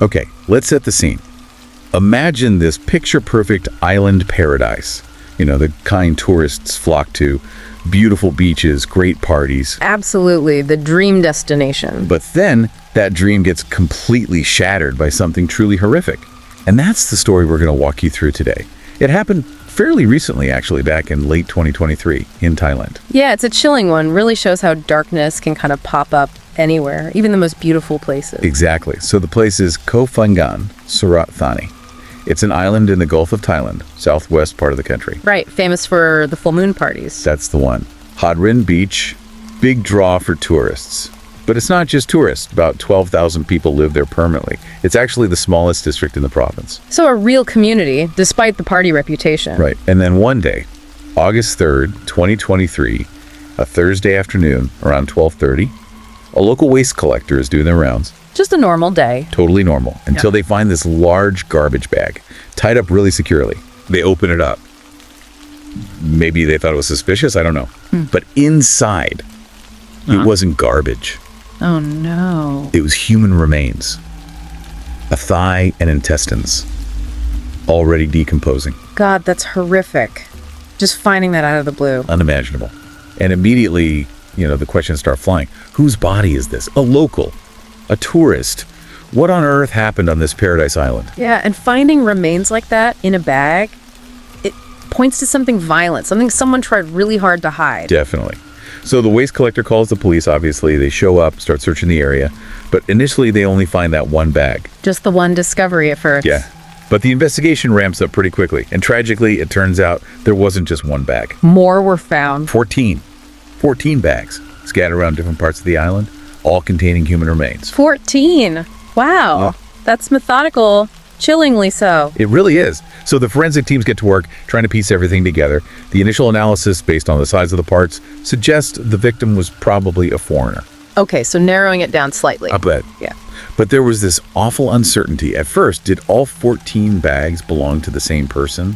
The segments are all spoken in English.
Okay, let's set the scene. Imagine this picture-perfect island paradise. You know, the kind tourists flock to. Beautiful beaches, great parties. Absolutely, the dream destination. But then, that dream gets completely shattered by something truly horrific. And that's the story we're going to walk you through today. It happened fairly recently, actually, back in late 2023 in Thailand. Yeah, it's a chilling one. Really shows how darkness can kind of pop up anywhere, even the most beautiful places. Exactly. So the place is Pha Ngan, Surat Thani. It's an island in the Gulf of Thailand, southwest part of the country. Right, famous for the full moon parties. That's the one. Hadrin Beach, big draw for tourists. But it's not just tourists. About 12,000 people live there permanently. It's actually the smallest district in the province. So a real community, despite the party reputation. Right. And then one day, August 3rd, 2023, a Thursday afternoon, around 12:30, a local waste collector is doing their rounds. Just a normal day. Totally normal. Until they find this large garbage bag, tied up really securely. They open it up. Maybe they thought it was suspicious, I don't know. But inside, it wasn't garbage. Oh no. It was human remains. A thigh and intestines. Already decomposing. God, that's horrific. Just finding that out of the blue. Unimaginable. And immediately, the questions start flying. Whose body is this? A local. A tourist. What on earth happened on this paradise island? Yeah, and finding remains like that in a bag, it points to something violent, something someone tried really hard to hide. Definitely. So the waste collector calls the police, obviously. They show up, start searching the area. But initially, they only find that one bag. Just the one discovery at first. Yeah. But the investigation ramps up pretty quickly. And tragically, it turns out there wasn't just one bag. More were found. 14 bags scattered around different parts of the island, all containing human remains. 14. Wow. Yeah. That's methodical. Chillingly so. It really is. So the forensic teams get to work trying to piece everything together. The initial analysis, based on the size of the parts, suggests the victim was probably a foreigner. Okay, so narrowing it down slightly. I bet. Yeah. But there was this awful uncertainty. At first, did all 14 bags belong to the same person?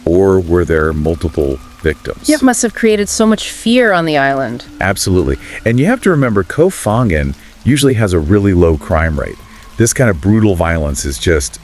Or were there multiple victims? It must have created so much fear on the island. Absolutely. And you have to remember, Pha Ngan usually has a really low crime rate. This kind of brutal violence is just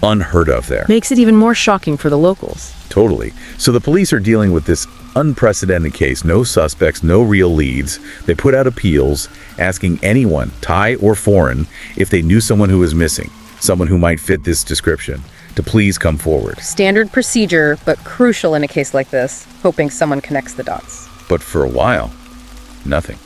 unheard of there. Makes it even more shocking for the locals. Totally. So the police are dealing with this unprecedented case. No suspects, no real leads. They put out appeals asking anyone, Thai or foreign, if they knew someone who was missing, someone who might fit this description, to please come forward. Standard procedure, but crucial in a case like this, hoping someone connects the dots. But for a while, nothing.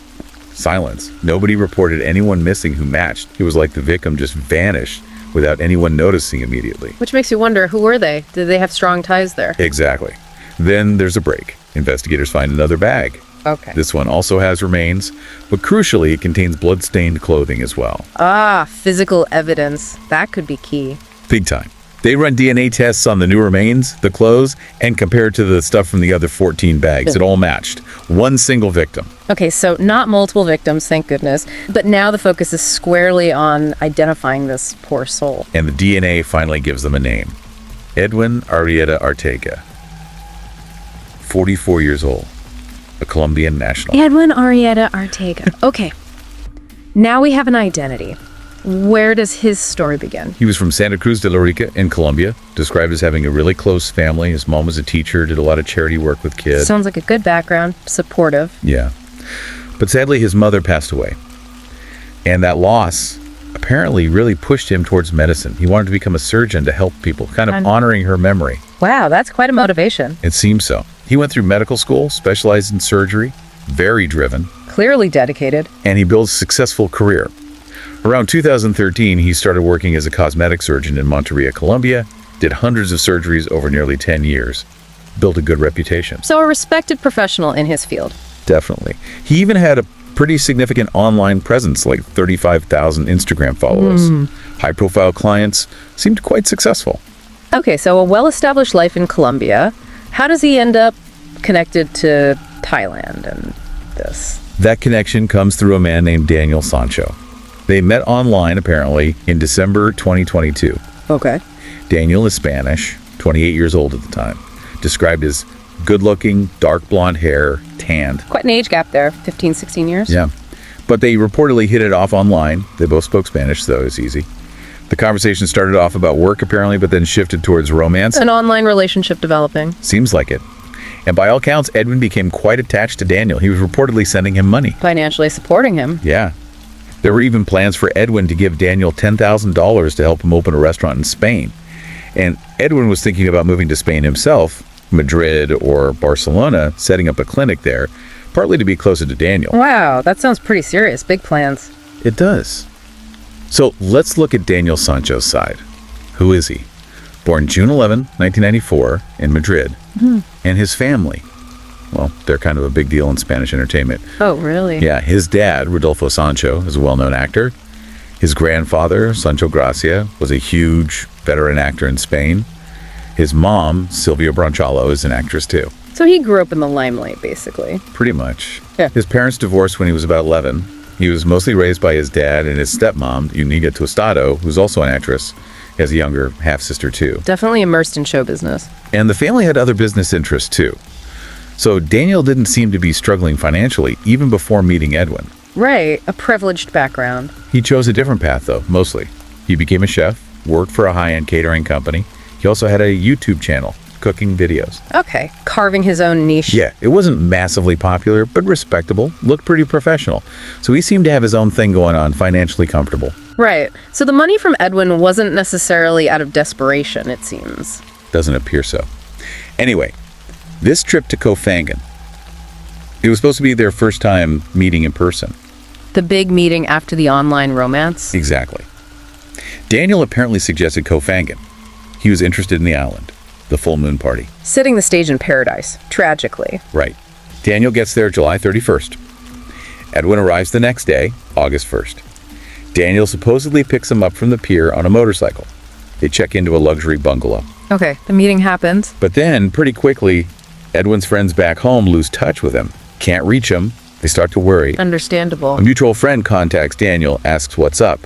Silence. Nobody reported anyone missing who matched. It was like the victim just vanished without anyone noticing immediately. Which makes you wonder, who were they? Did they have strong ties there? Exactly. Then there's a break. Investigators find another bag. Okay. This one also has remains, but crucially, it contains blood-stained clothing as well. Ah, physical evidence. That could be key. Big time. They run DNA tests on the new remains, the clothes, and compare it to the stuff from the other 14 bags. It all matched. One single victim. Okay, so not multiple victims, thank goodness. But now the focus is squarely on identifying this poor soul. And the DNA finally gives them a name. Edwin Arrieta Arteaga. 44 years old. A Colombian national. Edwin Arrieta Arteaga. Okay. Now we have an identity. Where does his story begin? He was from Santa Cruz de la Rica in Colombia, described as having a really close family. His mom was a teacher, did a lot of charity work with kids. Sounds like a good background, supportive. Yeah. But sadly, his mother passed away. And that loss apparently really pushed him towards medicine. He wanted to become a surgeon to help people, kind of honoring her memory. Wow, that's quite a motivation. It seems so. He went through medical school, specialized in surgery, very driven. Clearly dedicated. And he built a successful career. Around 2013, he started working as a cosmetic surgeon in Monteria, Colombia, did hundreds of surgeries over nearly 10 years, built a good reputation. So a respected professional in his field. Definitely. He even had a pretty significant online presence, like 35,000 Instagram followers. High-profile clients, seemed quite successful. Okay, so a well-established life in Colombia. How does he end up connected to Thailand and this? That connection comes through a man named Daniel Sancho. They met online, apparently, in December 2022. Okay. Daniel is Spanish, 28 years old at the time. Described as good-looking, dark blonde hair, tanned. Quite an age gap there, 15, 16 years. Yeah. But they reportedly hit it off online. They both spoke Spanish, so it was easy. The conversation started off about work, apparently, but then shifted towards romance. An online relationship developing. Seems like it. And by all counts, Edwin became quite attached to Daniel. He was reportedly sending him money. Financially supporting him. Yeah. There were even plans for Edwin to give Daniel $10,000 to help him open a restaurant in Spain. And Edwin was thinking about moving to Spain himself, Madrid or Barcelona, setting up a clinic there, partly to be closer to Daniel. Wow, that sounds pretty serious. Big plans. It does. So let's look at Daniel Sancho's side. Who is he? Born June 11, 1994, in Madrid. And his family. Well, they're kind of a big deal in Spanish entertainment. Oh, really? Yeah, his dad, Rodolfo Sancho, is a well-known actor. His grandfather, Sancho Gracia, was a huge veteran actor in Spain. His mom, Silvia Brancalo, is an actress too. So he grew up in the limelight, basically. Pretty much. Yeah. His parents divorced when he was about 11. He was mostly raised by his dad and his stepmom, Uniga Tostado, who's also an actress. He has a younger half-sister too. Definitely immersed in show business. And the family had other business interests too. So Daniel didn't seem to be struggling financially, even before meeting Edwin. Right, a privileged background. He chose a different path though, mostly. He became a chef, worked for a high-end catering company. He also had a YouTube channel, cooking videos. Okay, carving his own niche. Yeah, it wasn't massively popular, but respectable, looked pretty professional. So he seemed to have his own thing going on, financially comfortable. Right, so the money from Edwin wasn't necessarily out of desperation, it seems. Doesn't appear so. Anyway, this trip to Pha Ngan, it was supposed to be their first time meeting in person. The big meeting after the online romance? Exactly. Daniel apparently suggested Pha Ngan. He was interested in the island, the full moon party. Setting the stage in paradise, tragically. Right. Daniel gets there July 31st. Edwin arrives the next day, August 1st. Daniel supposedly picks him up from the pier on a motorcycle. They check into a luxury bungalow. Okay, the meeting happens. But then, pretty quickly, Edwin's friends back home lose touch with him. Can't reach him. They start to worry. Understandable. A mutual friend contacts Daniel, asks what's up.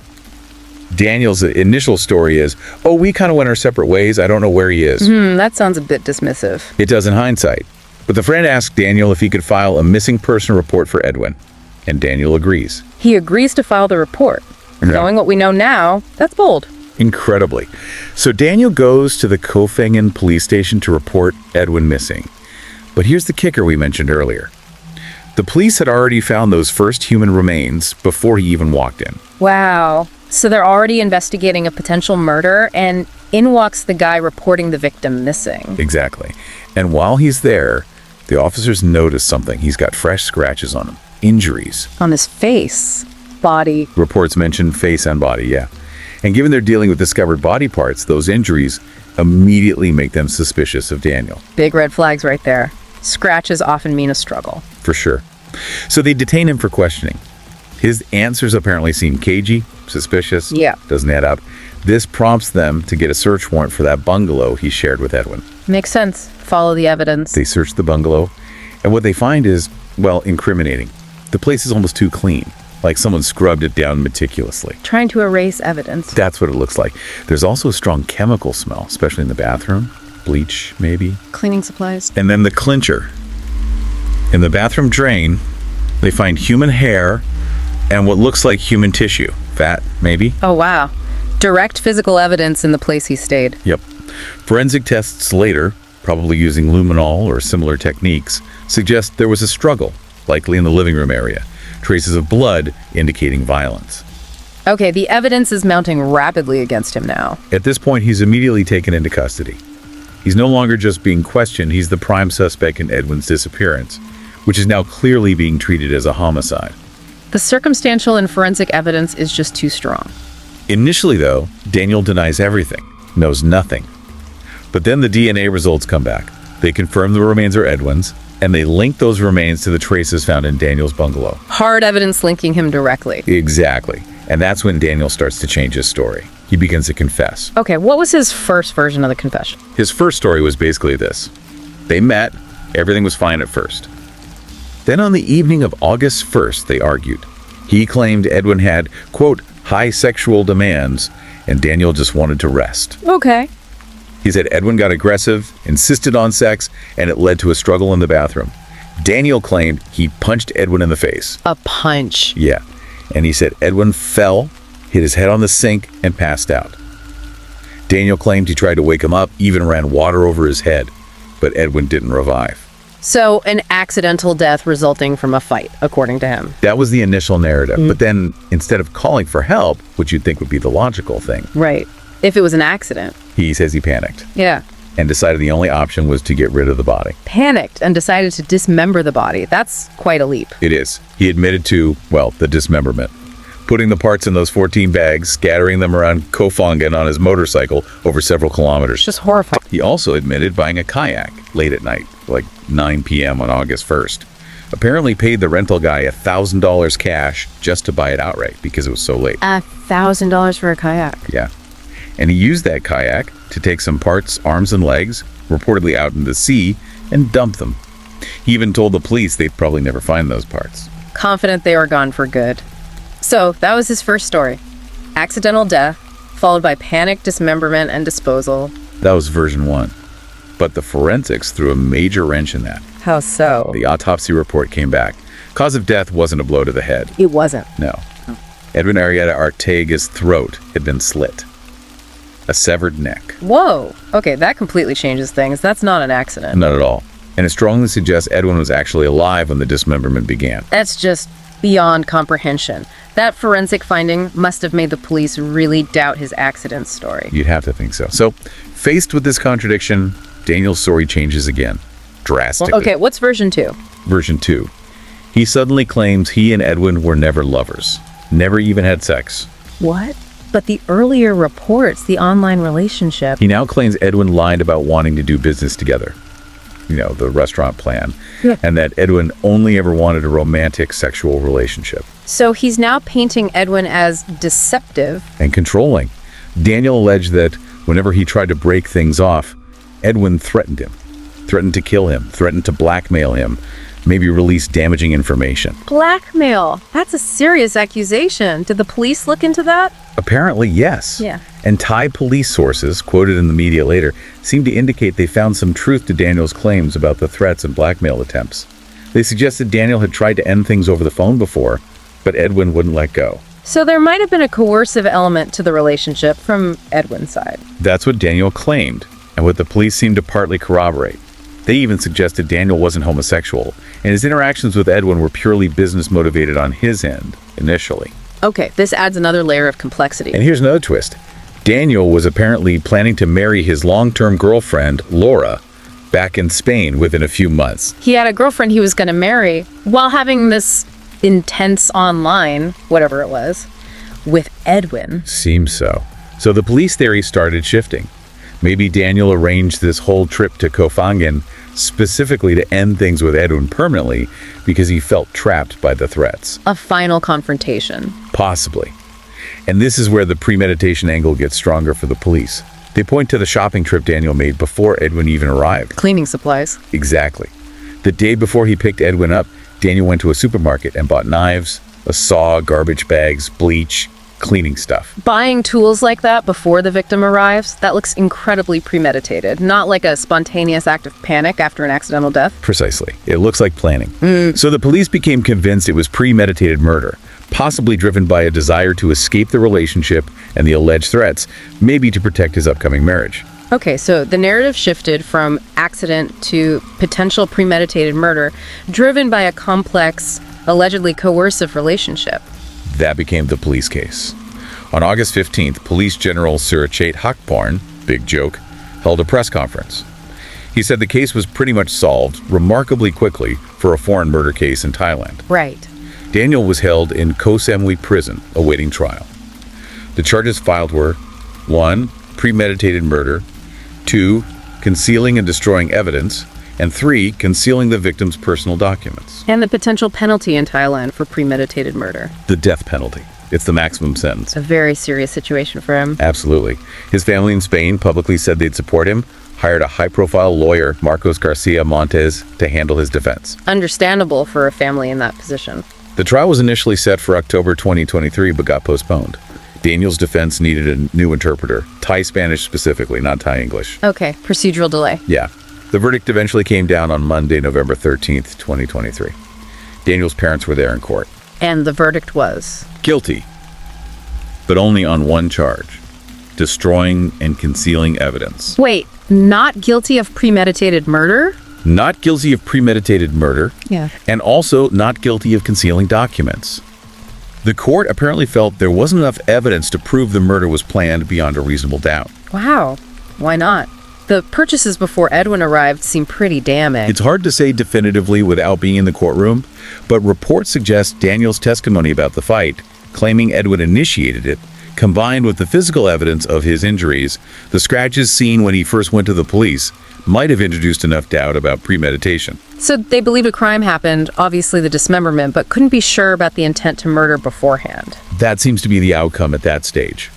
Daniel's initial story is, oh, we kind of went our separate ways. I don't know where he is. That sounds a bit dismissive. It does in hindsight. But the friend asks Daniel if he could file a missing person report for Edwin. And Daniel agrees. He agrees to file the report. Yeah. Knowing what we know now, that's bold. Incredibly. So Daniel goes to the Pha Ngan police station to report Edwin missing. But here's the kicker we mentioned earlier. The police had already found those first human remains before he even walked in. Wow. So they're already investigating a potential murder, and in walks the guy reporting the victim missing. Exactly. And while he's there, the officers notice something. He's got fresh scratches on him. Injuries. On his face, body. Reports mention face and body, yeah. And given they're dealing with discovered body parts, those injuries immediately make them suspicious of Daniel. Big red flags right there. Scratches often mean a struggle. For sure. So they detain him for questioning. His answers apparently seem cagey, suspicious. Yeah. Doesn't add up. This prompts them to get a search warrant for that bungalow he shared with Edwin. Makes sense. Follow the evidence. They search the bungalow, and what they find is, well, incriminating. The place is almost too clean, like someone scrubbed it down meticulously. Trying to erase evidence. That's what it looks like. There's also a strong chemical smell, especially in the bathroom. Bleach, maybe. Cleaning supplies. And then the clincher. In the bathroom drain, they find human hair and what looks like human tissue. Fat, maybe? Oh, wow. Direct physical evidence in the place he stayed. Yep. Forensic tests later, probably using luminol or similar techniques, suggest there was a struggle, likely in the living room area. Traces of blood indicating violence. Okay, the evidence is mounting rapidly against him now. At this point, he's immediately taken into custody. He's no longer just being questioned, he's the prime suspect in Edwin's disappearance, which is now clearly being treated as a homicide. The circumstantial and forensic evidence is just too strong. Initially, though, Daniel denies everything, knows nothing. But then the DNA results come back. They confirm the remains are Edwin's, and they link those remains to the traces found in Daniel's bungalow. Hard evidence linking him directly. Exactly. And that's when Daniel starts to change his story. He begins to confess. Okay, what was his first version of the confession? His first story was basically this. They met, everything was fine at first. Then on the evening of August 1st, they argued. He claimed Edwin had, quote, high sexual demands, and Daniel just wanted to rest. Okay. He said Edwin got aggressive, insisted on sex, and it led to a struggle in the bathroom. Daniel claimed he punched Edwin in the face. A punch. Yeah. And he said Edwin fell, hit his head on the sink, and passed out. Daniel claimed he tried to wake him up, even ran water over his head, but Edwin didn't revive. So an accidental death resulting from a fight, according to him. That was the initial narrative. But then, instead of calling for help, which you'd think would be the logical thing, Right. If it was an accident. he says he panicked Yeah. and decided the only option was to get rid of the body. Panicked and decided to dismember the body. That's quite a leap. It is. He admitted to, well, the dismemberment. Putting the parts in those 14 bags, scattering them around Pha Ngan on his motorcycle over several kilometers. Just horrifying. He also admitted buying a kayak late at night, like 9 p.m. on August 1st. Apparently paid the rental guy $1,000 cash just to buy it outright because it was so late. $1,000 for a kayak. Yeah. And he used that kayak to take some parts, arms and legs, reportedly out in the sea, and dump them. He even told the police they'd probably never find those parts. Confident they were gone for good. So that was his first story. Accidental death, followed by panic, dismemberment, and disposal. That was version 1. But the forensics threw a major wrench in that. How so? The autopsy report came back. Cause of death wasn't a blow to the head. It wasn't. No. Edwin Arrieta Arteaga's throat had been slit. A severed neck. Whoa. Okay, that completely changes things. That's not an accident. Not at all. And it strongly suggests Edwin was actually alive when the dismemberment began. That's just beyond comprehension. That forensic finding must have made the police really doubt his accident story. You'd have to think so. So, faced with this contradiction, Daniel's story changes again. Drastically. Okay, what's version 2? Version 2. He suddenly claims he and Edwin were never lovers. Never even had sex. What? But the earlier reports, the online relationship. He now claims Edwin lied about wanting to do business together. You know, the restaurant plan. Yeah. And that Edwin only ever wanted a romantic sexual relationship. So he's now painting Edwin as deceptive. And controlling. Daniel alleged that whenever he tried to break things off, Edwin threatened him. Threatened to kill him. Threatened to blackmail him. Maybe release damaging information. Blackmail. That's a serious accusation. Did the police look into that? Apparently, yes. Yeah. And Thai police sources, quoted in the media later, seem to indicate they found some truth to Daniel's claims about the threats and blackmail attempts. They suggested Daniel had tried to end things over the phone before, but Edwin wouldn't let go. So there might have been a coercive element to the relationship from Edwin's side. That's what Daniel claimed, and what the police seemed to partly corroborate. They even suggested Daniel wasn't homosexual, and his interactions with Edwin were purely business motivated on his end, initially. Okay, this adds another layer of complexity. And here's another twist. Daniel was apparently planning to marry his long-term girlfriend, Laura, back in Spain within a few months. He had a girlfriend he was going to marry while having this intense online, whatever it was, with Edwin. Seems so. So the police theory started shifting. Maybe Daniel arranged this whole trip to Pha Ngan specifically to end things with Edwin permanently because he felt trapped by the threats. A final confrontation. Possibly. And this is where the premeditation angle gets stronger for the police. They point to the shopping trip Daniel made before Edwin even arrived. Cleaning supplies. Exactly. The day before he picked Edwin up, Daniel went to a supermarket and bought knives, a saw, garbage bags, bleach, cleaning stuff. Buying tools like that before the victim arrives, that looks incredibly premeditated. Not like a spontaneous act of panic after an accidental death. Precisely. It looks like planning. So the police became convinced it was premeditated murder, possibly driven by a desire to escape the relationship and the alleged threats, maybe to protect his upcoming marriage. Okay, so the narrative shifted from accident to potential premeditated murder, driven by a complex, allegedly coercive relationship. That became the police case. On August 15th, Police General Surachet Hakporn, big joke, held a press conference. He said the case was pretty much solved remarkably quickly for a foreign murder case in Thailand. Right. Daniel was held in Koh Samui prison awaiting trial. The charges filed were 1. Premeditated murder, 2. Concealing and destroying evidence, and 3. Concealing the victim's personal documents. And the potential penalty in Thailand for premeditated murder. The death penalty. It's the maximum sentence. A very serious situation for him. Absolutely. His family in Spain publicly said they'd support him, hired a high-profile lawyer, Marcos Garcia Montes, to handle his defense. Understandable for a family in that position. The trial was initially set for October 2023, but got postponed. Daniel's defense needed a new interpreter, Thai Spanish specifically, not Thai English. Okay, procedural delay. Yeah. The verdict eventually came down on Monday, November 13th, 2023. Daniel's parents were there in court. And the verdict was? Guilty, but only on one charge: destroying and concealing evidence. Wait, not guilty of premeditated murder? Not guilty of premeditated murder. Yeah. And also not guilty of concealing documents. The court apparently felt there wasn't enough evidence to prove the murder was planned beyond a reasonable doubt. Wow. Why not? The purchases before Edwin arrived seem pretty damning. It's hard to say definitively without being in the courtroom, but reports suggest Daniel's testimony about the fight, claiming Edwin initiated it, combined with the physical evidence of his injuries, the scratches seen when he first went to the police, might have introduced enough doubt about premeditation. So they believed a crime happened, obviously the dismemberment, but couldn't be sure about the intent to murder beforehand. That seems to be the outcome at that stage.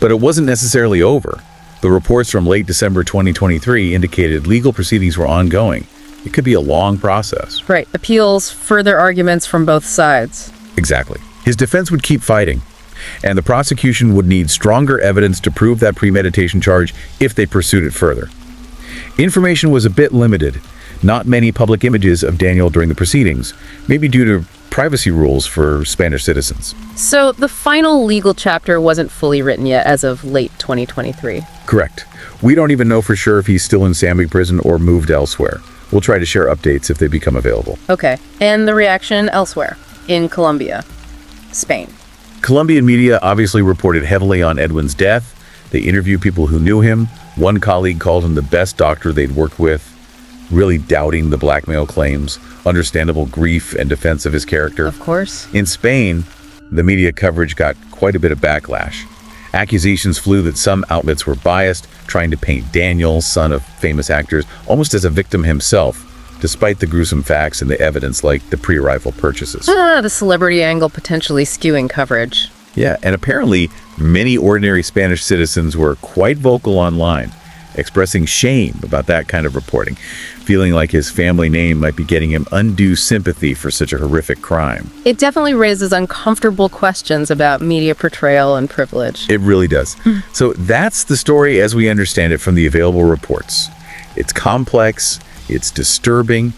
But it wasn't necessarily over. The reports from late December 2023 indicated legal proceedings were ongoing. It could be a long process. Right. Appeals, further arguments from both sides. Exactly. His defense would keep fighting, and the prosecution would need stronger evidence to prove that premeditation charge if they pursued it further. Information was a bit limited. Not many public images of Daniel during the proceedings, maybe due to privacy rules for Spanish citizens. So the final legal chapter wasn't fully written yet as of late 2023. Correct. We don't even know for sure if he's still in Sambi prison or moved elsewhere. We'll try to share updates if they become available. Okay. And the reaction elsewhere, in Colombia, Spain. Colombian media obviously reported heavily on Edwin's death. They interviewed people who knew him. One colleague called him the best doctor they'd worked with, really doubting the blackmail claims, understandable grief and defense of his character. Of course. In Spain, the media coverage got quite a bit of backlash. Accusations flew that some outlets were biased, trying to paint Daniel, son of famous actors, almost as a victim himself, despite the gruesome facts and the evidence like the pre-arrival purchases. The celebrity angle potentially skewing coverage. Yeah, and apparently many ordinary Spanish citizens were quite vocal online, expressing shame about that kind of reporting, feeling like his family name might be getting him undue sympathy for such a horrific crime. It definitely raises uncomfortable questions about media portrayal and privilege. It really does. So that's the story as we understand it from the available reports. It's complex, it's disturbing.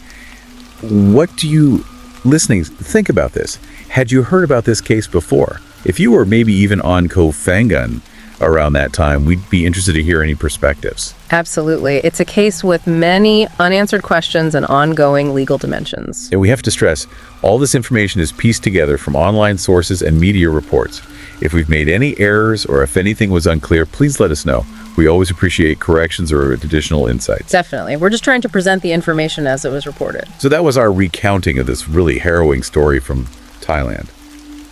What do you, listening, think about this? Had you heard about this case before? If you were maybe even on Pha Ngan around that time, we'd be interested to hear any perspectives. Absolutely. It's a case with many unanswered questions and ongoing legal dimensions. And we have to stress, all this information is pieced together from online sources and media reports. If we've made any errors or if anything was unclear, please let us know. We always appreciate corrections or additional insights. Definitely. We're just trying to present the information as it was reported. So that was our recounting of this really harrowing story from Thailand.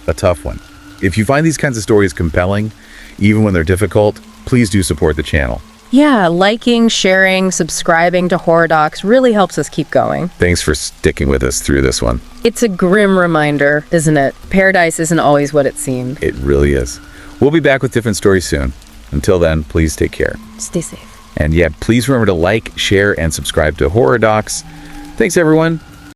A tough one. If you find these kinds of stories compelling, even when they're difficult, please do support the channel. Yeah, liking, sharing, subscribing to Horror Docs really helps us keep going. Thanks for sticking with us through this one. It's a grim reminder, isn't it? Paradise isn't always what it seemed. It really is. We'll be back with different stories soon. Until then, please take care. Stay safe. And yeah, please remember to like, share, and subscribe to Horror Docs. Thanks, everyone.